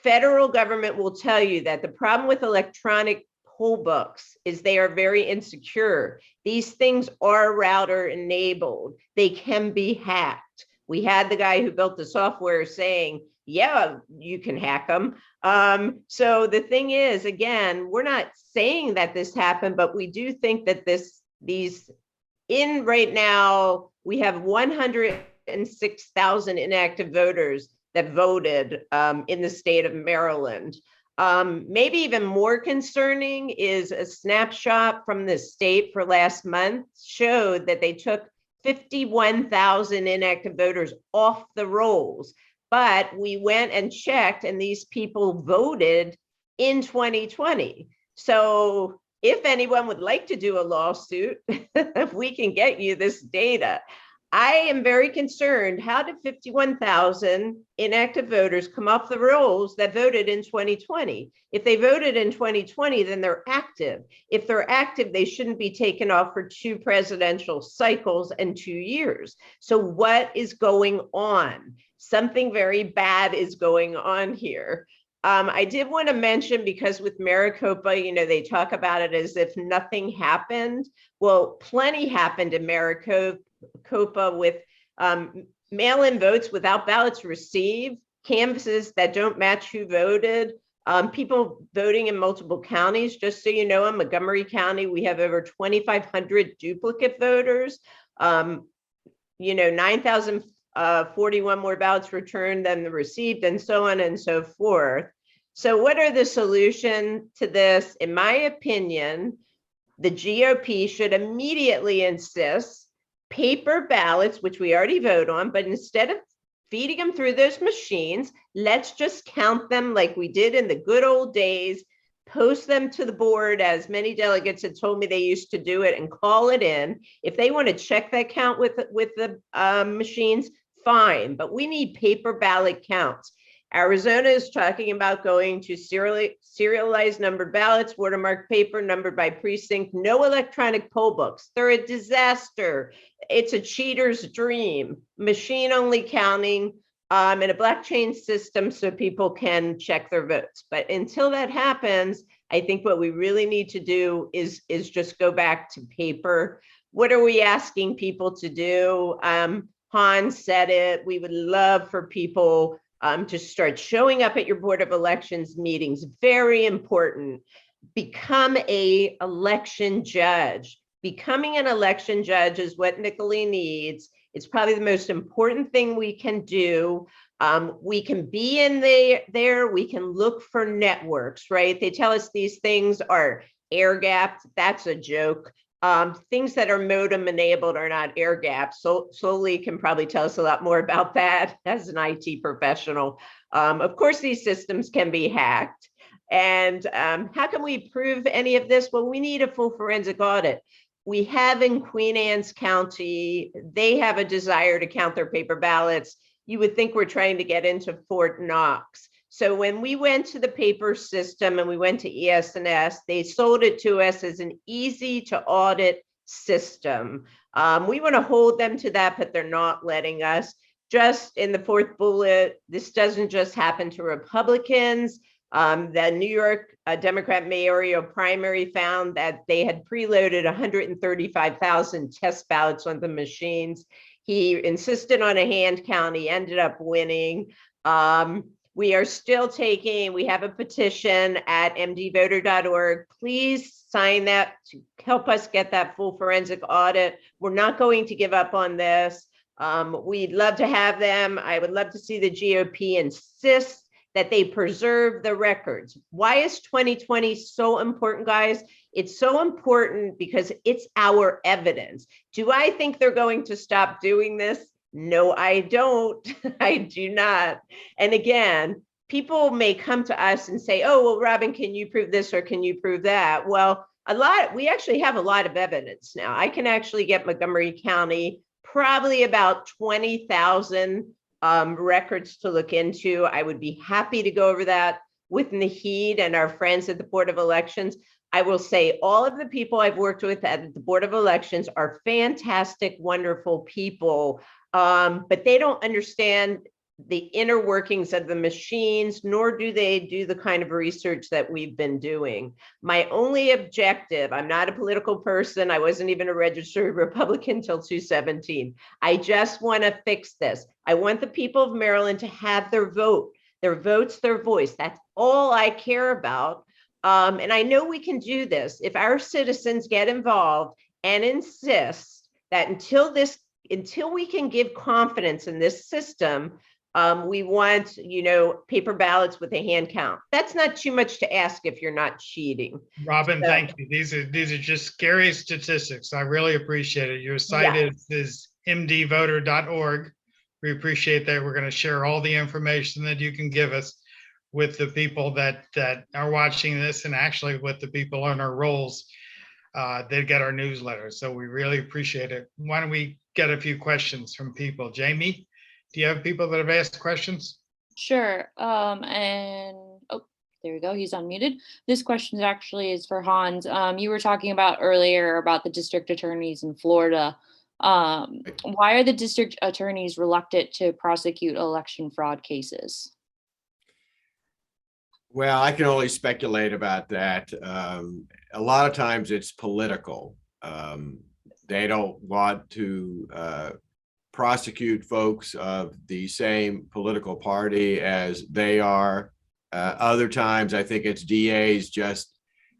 federal government will tell you that the problem with electronic poll books is they are very insecure. These things are router enabled. They can be hacked. We had the guy who built the software saying, yeah, you can hack them. So the thing is, again, we're not saying that this happened, but we do think that right now, we have 106,000 inactive voters that voted in the state of Maryland. Maybe even more concerning is a snapshot from the state for last month showed that they took 51,000 inactive voters off the rolls, but we went and checked and these people voted in 2020. So if anyone would like to do a lawsuit, we can get you this data. I am very concerned. How did 51,000 inactive voters come off the rolls that voted in 2020? If they voted in 2020, then they're active. If they're active, they shouldn't be taken off for 2 presidential cycles and 2 years. So what is going on? Something very bad is going on here. I did want to mention, because with Maricopa, they talk about it as if nothing happened. Well, plenty happened in Maricopa with mail-in votes without ballots received, canvases that don't match who voted, People voting in multiple counties, just so you know, in Montgomery County, we have over 2,500 duplicate voters. 9,041 more ballots returned than received, and so on and so forth. So what are the solution to this? In my opinion, the GOP should immediately insist paper ballots, which we already vote on, but instead of feeding them through those machines, let's just count them like we did in the good old days, post them to the board, as many delegates had told me they used to do it, and call it in. If they want to check that count with the machines, fine, but we need paper ballot counts. Arizona is talking about going to serialized numbered ballots, watermark paper, numbered by precinct, no electronic poll books. They're a disaster. It's a cheater's dream. Machine only counting in a blockchain system so people can check their votes. But until that happens, I think what we really need to do is just go back to paper. What are we asking people to do? Hans said it. We would love for people to start showing up at your Board of Elections meetings. Very important. Become an election judge. Becoming an election judge is what Nicolene needs. It's probably the most important thing we can do. We can be in there. We can look for networks, right? They tell us these things are air gapped. That's a joke. Things that are modem enabled are not air gapped. So Soli can probably tell us a lot more about that as an IT professional. Of course, these systems can be hacked. And how can we prove any of this? Well, we need a full forensic audit. We have in Queen Anne's County, they have a desire to count their paper ballots. You would think we're trying to get into Fort Knox. So when we went to the paper system and we went to ES&S, they sold it to us as an easy to audit system. We want to hold them to that, but they're not letting us. Just in the fourth bullet, this doesn't just happen to Republicans. The New York Democrat mayoral primary found that they had preloaded 135,000 test ballots on the machines. He insisted on a hand count. He ended up winning. We are still we have a petition at mdvoter.org. Please sign that to help us get that full forensic audit. We're not going to give up on this. We'd love to have them. I would love to see the GOP insist that they preserve the records. Why is 2020 so important, guys? It's so important because it's our evidence. Do I think they're going to stop doing this? No, I don't. I do not. And again, people may come to us and say, oh, well, Robyn, can you prove this or can you prove that? Well, we actually have a lot of evidence now. I can actually get Montgomery County probably about 20,000 records to look into. I would be happy to go over that with Naheed and our friends at the Board of Elections. I will say all of the people I've worked with at the Board of Elections are fantastic, wonderful people, but they don't understand the inner workings of the machines, nor do they do the kind of research that we've been doing. My only objective, I'm not a political person. I wasn't even a registered Republican until 2017. I just want to fix this. I want the people of Maryland to have their vote, their votes, their voice. That's all I care about. And I know we can do this if our citizens get involved and insist that until we can give confidence in this system, we want, paper ballots with a hand count. That's not too much to ask if you're not cheating. Robyn, thank you. These are just scary statistics. I really appreciate it. Your site is mdvoter.org. We appreciate that. We're going to share all the information that you can give us with the people that are watching this, and actually with the people on our rolls that get our newsletter. So we really appreciate it. Why don't we get a few questions from people? Jamie, do you have people that have asked questions? Sure. There we go. He's unmuted. This question actually is for Hans. You were talking about earlier about the district attorneys in Florida. Why are the district attorneys reluctant to prosecute election fraud cases? Well, I can only speculate about that. A lot of times it's political. They don't want to prosecute folks of the same political party as they are. Other times, I think it's DAs just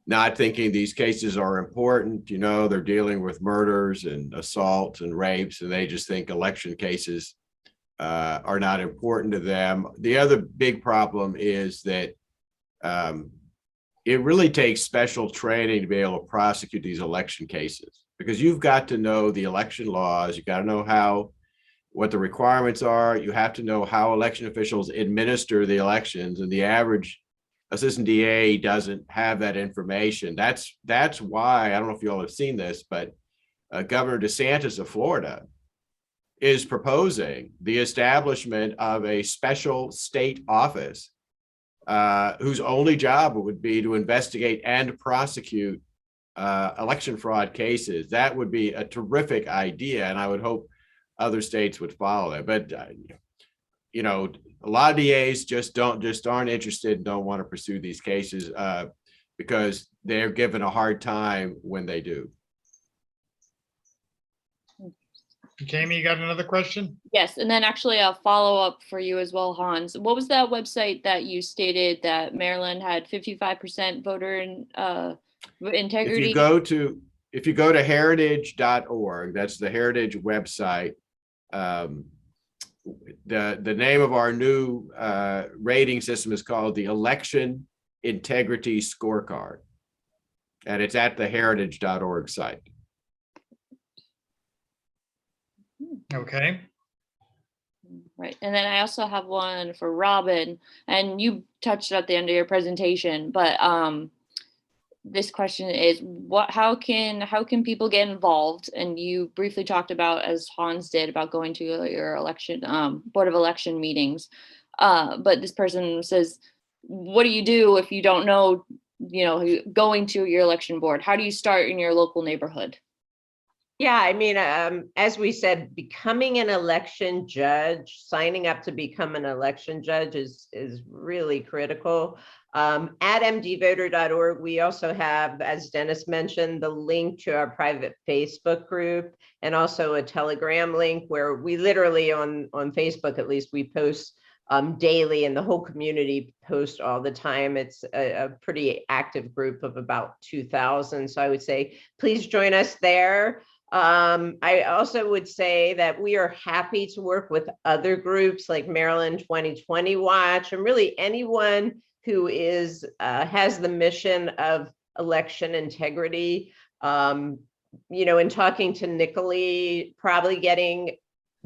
not thinking these cases are important. You know, they're dealing with murders and assaults and rapes, and they just think election cases are not important to them. The other big problem is that it really takes special training to be able to prosecute these election cases, because you've got to know the election laws. You got to know what the requirements are. You have to know how election officials administer the elections, and the average assistant DA doesn't have that information. That's why, I don't know if you all have seen this, but Governor DeSantis of Florida is proposing the establishment of a special state office whose only job would be to investigate and prosecute election fraud cases. That would be a terrific idea, and I would hope other states would follow it. But you know, a lot of DAs just aren't interested and don't want to pursue these cases because they're given a hard time when they do. Jamie, you got another question? Yes, and then actually a follow-up for you as well, Hans. What was that website that you stated that Maryland had 55% voter integrity? If you go to heritage.org, that's the Heritage website. The name of our new rating system is called the Election Integrity Scorecard, and it's at the heritage.org site. Okay. Right. And then I also have one for Robyn, and you touched at the end of your presentation, but this question is how can people get involved? And you briefly talked about, as Hans did, about going to your election board of election meetings. But this person says, what do you do if you don't know, going to your election board? How do you start in your local neighborhood? Yeah, I mean, as we said, becoming an election judge, signing up to become an election judge is really critical. At mdvoter.org, we also have, as Dennis mentioned, the link to our private Facebook group, and also a Telegram link where we literally on Facebook, at least, we post daily, and the whole community posts all the time. It's a pretty active group of about 2,000. So I would say, please join us there. I also would say that we are happy to work with other groups like Maryland 2020 Watch, and really anyone who has the mission of election integrity. In talking to Nicole, probably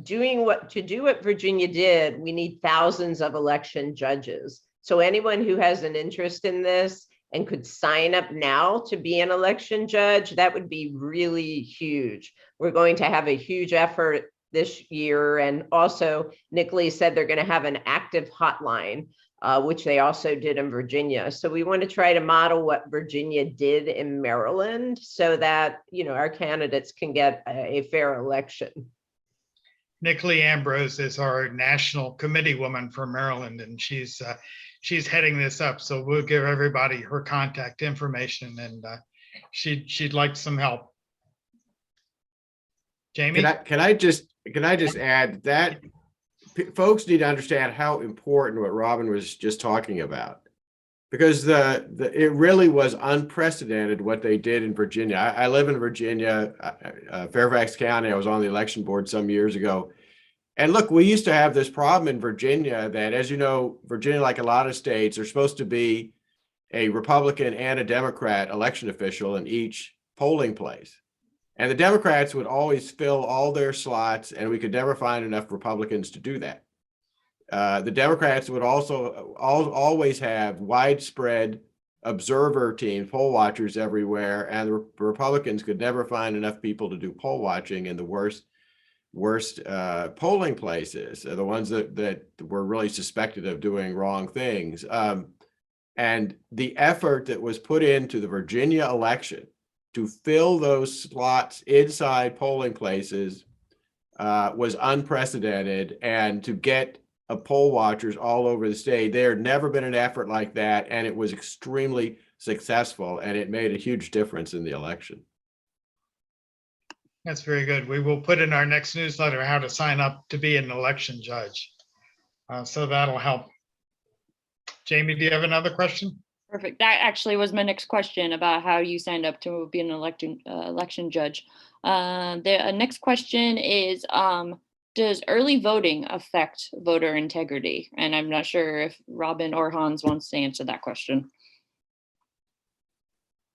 doing what Virginia did, we need thousands of election judges. So anyone who has an interest in this and could sign up now to be an election judge, that would be really huge. We're going to have a huge effort this year. And also, Nicole said they're going to have an active hotline, which they also did in Virginia. So we want to try to model what Virginia did in Maryland so that, our candidates can get a fair election. Nicole Ambrose is our national committee woman for Maryland, and she's heading this up. So we'll give everybody her contact information, and she'd like some help. Jamie? Can I just add that folks need to understand how important what Robyn was just talking about, because it really was unprecedented what they did in Virginia. I live in Virginia, Fairfax County. I was on the election board some years ago. And look, we used to have this problem in Virginia that, as you know, Virginia, like a lot of states, are supposed to be a Republican and a Democrat election official in each polling place. And the Democrats would always fill all their slots, and we could never find enough Republicans to do that. The Democrats would also always have widespread observer teams, poll watchers everywhere, and the Republicans could never find enough people to do poll watching in the worst polling places, the ones that were really suspected of doing wrong things. And the effort that was put into the Virginia election to fill those slots inside polling places was unprecedented, and to get poll watchers all over the state, there had never been an effort like that, and it was extremely successful, and it made a huge difference in the election. That's very good. We will put in our next newsletter how to sign up to be an election judge. So that'll help. Jamie, do you have another question? Perfect. That actually was my next question about how you signed up to be an election judge. The next question is, does early voting affect voter integrity? And I'm not sure if Robyn or Hans wants to answer that question.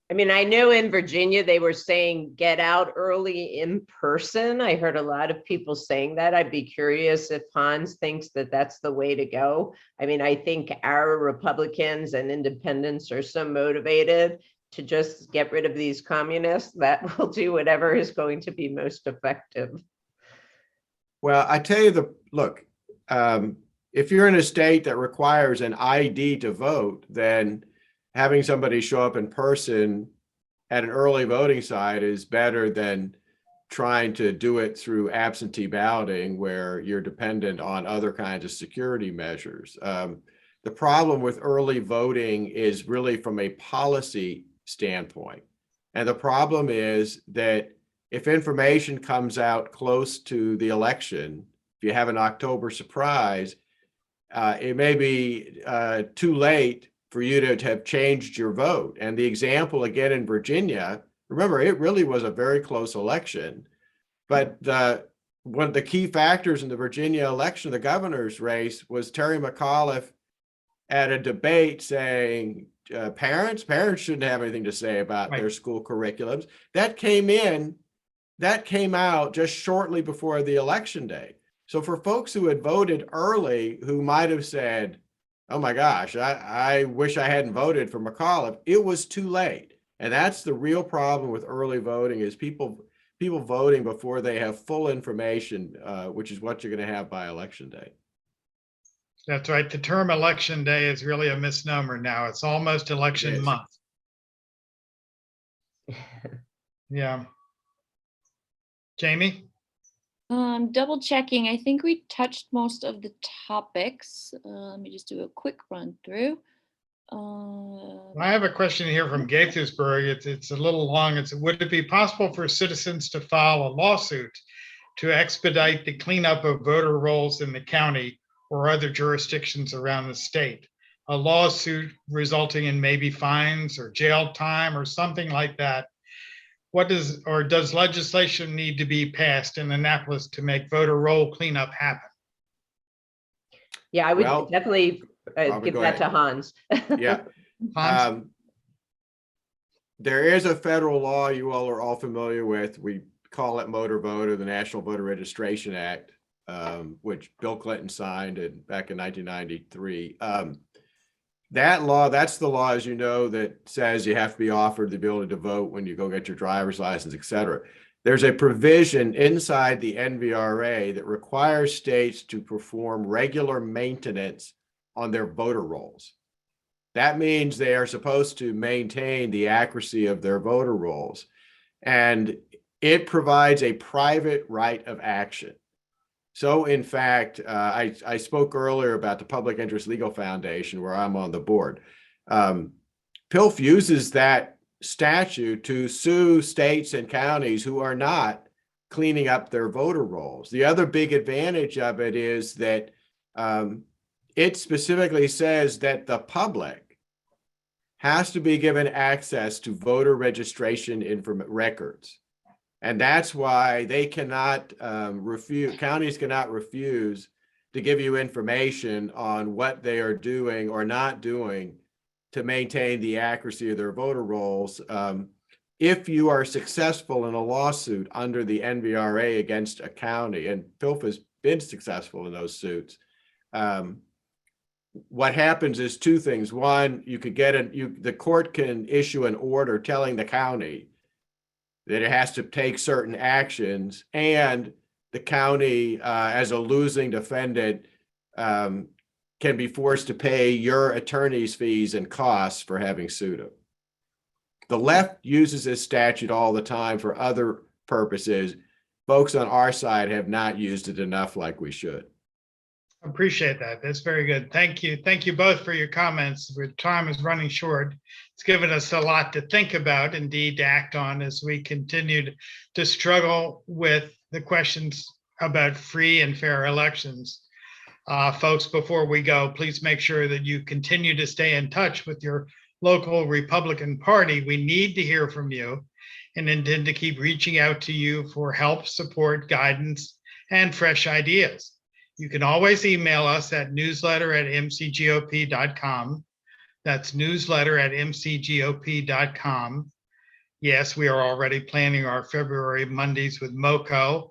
I mean, I know in Virginia, they were saying get out early in person. I heard a lot of people saying that. I'd be curious if Hans thinks that that's the way to go. I mean, I think our Republicans and independents are so motivated to just get rid of these communists that will do whatever is going to be most effective. Well, I tell you look, if you're in a state that requires an ID to vote, then having somebody show up in person at an early voting site is better than trying to do it through absentee balloting where you're dependent on other kinds of security measures. The problem with early voting is really from a policy standpoint. And the problem is that if information comes out close to the election, if you have an October surprise, it may be too late for you to have changed your vote. And the example again in Virginia, remember, it really was a very close election. But one of the key factors in the Virginia election, the governor's race, was Terry McAuliffe at a debate saying parents shouldn't have anything to say about their school curriculums. That came out just shortly before the election day. So for folks who had voted early, who might have said, oh my gosh, I wish I hadn't voted for McAuliffe, it was too late. And that's the real problem with early voting, is people voting before they have full information, which is what you're going to have by election day. That's right. The term election day is really a misnomer now. It's almost election month. Yeah. Jamie? Double checking. I think we touched most of the topics. Let me just do a quick run through. I have a question here from Gaithersburg. It's a little long. Would it be possible for citizens to file a lawsuit to expedite the cleanup of voter rolls in the county or other jurisdictions around the state? A lawsuit resulting in maybe fines or jail time or something like that. Does legislation need to be passed in Annapolis to make voter roll cleanup happen? Yeah, I would definitely give that to Hans. Yeah. Hans? There is a federal law you all are all familiar with. We call it Motor Voter, the National Voter Registration Act, which Bill Clinton signed back in 1993. That law, that's the law, as you know, that says you have to be offered the ability to vote when you go get your driver's license, et cetera. There's a provision inside the NVRA that requires states to perform regular maintenance on their voter rolls. That means they are supposed to maintain the accuracy of their voter rolls. And it provides a private right of action. So in fact, I spoke earlier about the Public Interest Legal Foundation, where I'm on the board. PILF uses that statute to sue states and counties who are not cleaning up their voter rolls. The other big advantage of it is that it specifically says that the public has to be given access to voter registration records. And that's why they cannot counties cannot refuse to give you information on what they are doing or not doing to maintain the accuracy of their voter rolls. If you are successful in a lawsuit under the NVRA against a county, and PILF has been successful in those suits, what happens is two things. One, you could get the court can issue an order telling the county that it has to take certain actions, and the county, as a losing defendant, can be forced to pay your attorney's fees and costs for having sued them. The left uses this statute all the time for other purposes. Folks on our side have not used it enough like we should. Appreciate that. That's very good. Thank you. Thank you both for your comments. The time is running short. It's given us a lot to think about, indeed to act on, as we continue to struggle with the questions about free and fair elections. Folks, before we go, please make sure that you continue to stay in touch with your local Republican Party. We need to hear from you and intend to keep reaching out to you for help, support, guidance, and fresh ideas. You can always email us at newsletter@mcgop.com. That's newsletter@mcgop.com. Yes, we are already planning our February Mondays with MoCo.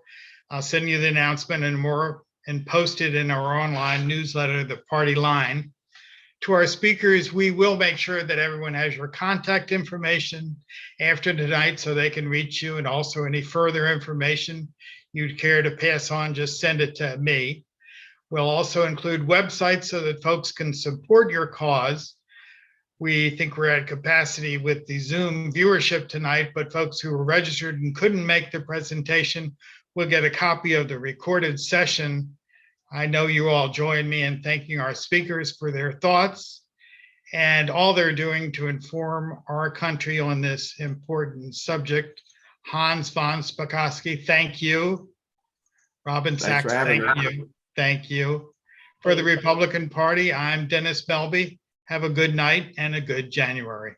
I'll send you the announcement and more and post it in our online newsletter, The Party Line. To our speakers, we will make sure that everyone has your contact information after tonight so they can reach you, and also any further information you'd care to pass on, just send it to me. We'll also include websites so that folks can support your cause. We think we're at capacity with the Zoom viewership tonight, but folks who were registered and couldn't make the presentation will get a copy of the recorded session. I know you all join me in thanking our speakers for their thoughts and all they're doing to inform our country on this important subject. Hans von Spakovsky, thank you. Robyn, Sachs, having thank me. you. Thank you. For the Republican Party, I'm Dennis Belby. Have a good night and a good January.